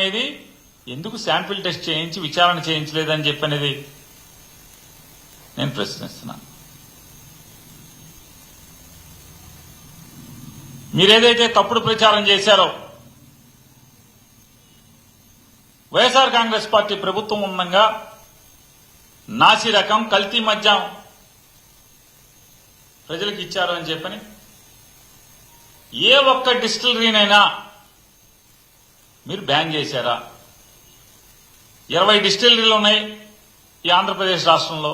అనేది ఎందుకు sample test చేయించి విచారణ చేయించలేదని చెప్పనేది నేను ప్రశ్నిస్తున్నాను. మీరేదైతే తప్పుడు ప్రచారం చేశారో, వైఎస్ఆర్ కాంగ్రెస్ పార్టీ ప్రభుత్వం ఉండగా నాసి రకం కల్తీ మద్యం ప్రజలకు ఇచ్చారు అని చెప్పని ఏ ఒక్క డిస్టిలరీనైనా మీరు బ్యాన్ చేశారా? 20 డిస్టిలరీలు ఉన్నాయి ఈ ఆంధ్రప్రదేశ్ రాష్ట్రంలో.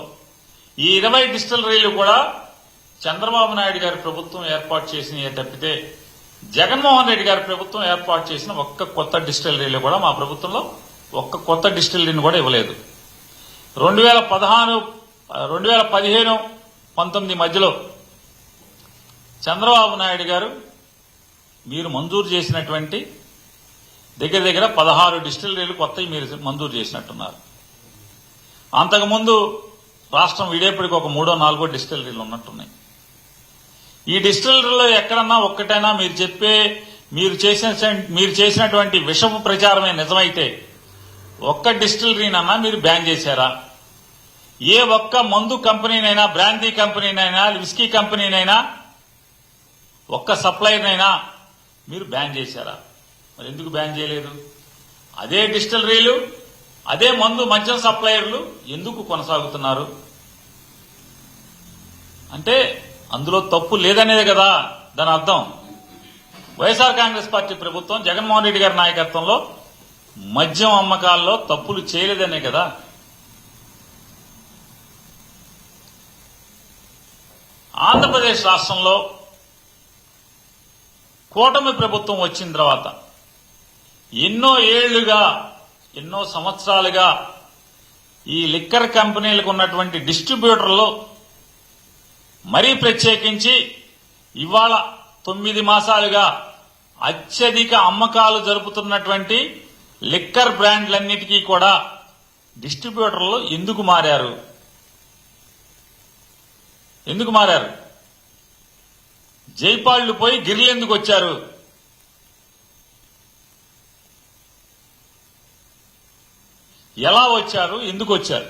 ఈ 20 డిస్టిలరీలు కూడా చంద్రబాబు నాయుడు గారి ప్రభుత్వం ఏర్పాటు చేసినవి తప్పితే జగన్మోహన్ రెడ్డి గారి ప్రభుత్వం ఏర్పాటు చేసిన ఒక్క కొత్త డిస్టిలరీలు కూడా మా ప్రభుత్వంలో ఒక్క కొత్త డిస్టిలరీని కూడా ఇవ్వలేదు. 2015-19 మధ్యలో చంద్రబాబు నాయుడు గారు మీరు మంజూరు చేసినటువంటి దగ్గర దగ్గర 16 డిస్టిలరీలు కొత్తవి మీరు మంజూరు చేసినట్టున్నారు. అంతకుముందు రాష్ట్రం విడేపటికి ఒక 3-4 డిస్టిలరీలు ఉన్నట్టున్నాయి. ఈ డిస్టిలరీలో ఎక్కడన్నా ఒక్కటైనా మీరు చేసినటువంటి విషపు ప్రచారమే నిజమైతే ఒక్క డిస్టిలరీనన్నా మీరు బ్యాన్ చేశారా? ఏ ఒక్క మందు కంపెనీనైనా, బ్రాందీ కంపెనీనైనా, విస్కీ కంపెనీనైనా, ఒక్క సప్లైనైనా మీరు బ్యాన్ చేశారా? మరి ఎందుకు బ్యాన్ చేయలేదు? అదే డిస్టిలరీలు, అదే మద్యం సప్లయర్లు ఎందుకు కొనసాగుతున్నారు? అంటే అందులో తప్పు లేదనేదే కదా దాని అర్థం. వైఎస్ఆర్ కాంగ్రెస్ పార్టీ ప్రభుత్వం జగన్మోహన్ రెడ్డి గారి నాయకత్వంలో మద్యం అమ్మకాల్లో తప్పులు చేయలేదనే కదా. ఆంధ్రప్రదేశ్ రాష్ట్రంలో కూటమి ప్రభుత్వం వచ్చిన తర్వాత ఎన్నో సంవత్సరాలుగా ఈ లిక్కర్ కంపెనీలకు ఉన్నటువంటి డిస్ట్రిబ్యూటర్లు, మరీ ప్రత్యేకించి ఇవాళ 9 మాసాలుగా అత్యధిక అమ్మకాలు జరుపుతున్నటువంటి లిక్కర్ బ్రాండ్లన్నిటికీ కూడా డిస్ట్రిబ్యూటర్లు ఎందుకు మారారు? జైపాళ్లు పోయి గిర్లు ఎందుకు వచ్చారు? ఎలా వచ్చారు? ఎందుకు వచ్చారు?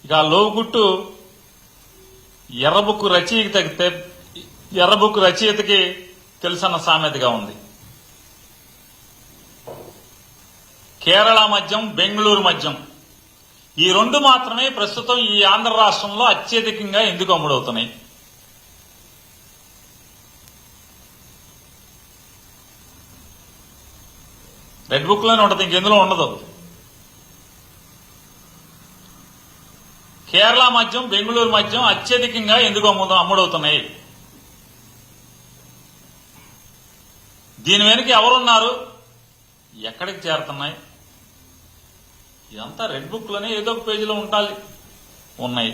ఇక లోగుట్టు ఎర్రబుక్కు రచయితకి తెలుసన్న సామెతగా ఉంది. కేరళ మద్యం, బెంగళూరు మద్యం ఈ రెండు మాత్రమే ప్రస్తుతం ఈ ఆంధ్ర రాష్ట్రంలో అత్యధికంగా ఎందుకు అమ్ముడవుతున్నాయి? రెడ్ బుక్ లోనే ఉంటుంది, ఇంకెందులో ఉండదు. కేరళ మద్యం, బెంగళూరు మద్యం అత్యధికంగా ఎందుకు అమ్ముడవుతున్నాయి? దీని వెనుక ఎవరున్నారు? ఎక్కడికి చేరుతున్నాయి? ఇదంతా రెడ్ బుక్ లోనే ఏదో ఒక పేజీలో ఉన్నాయి.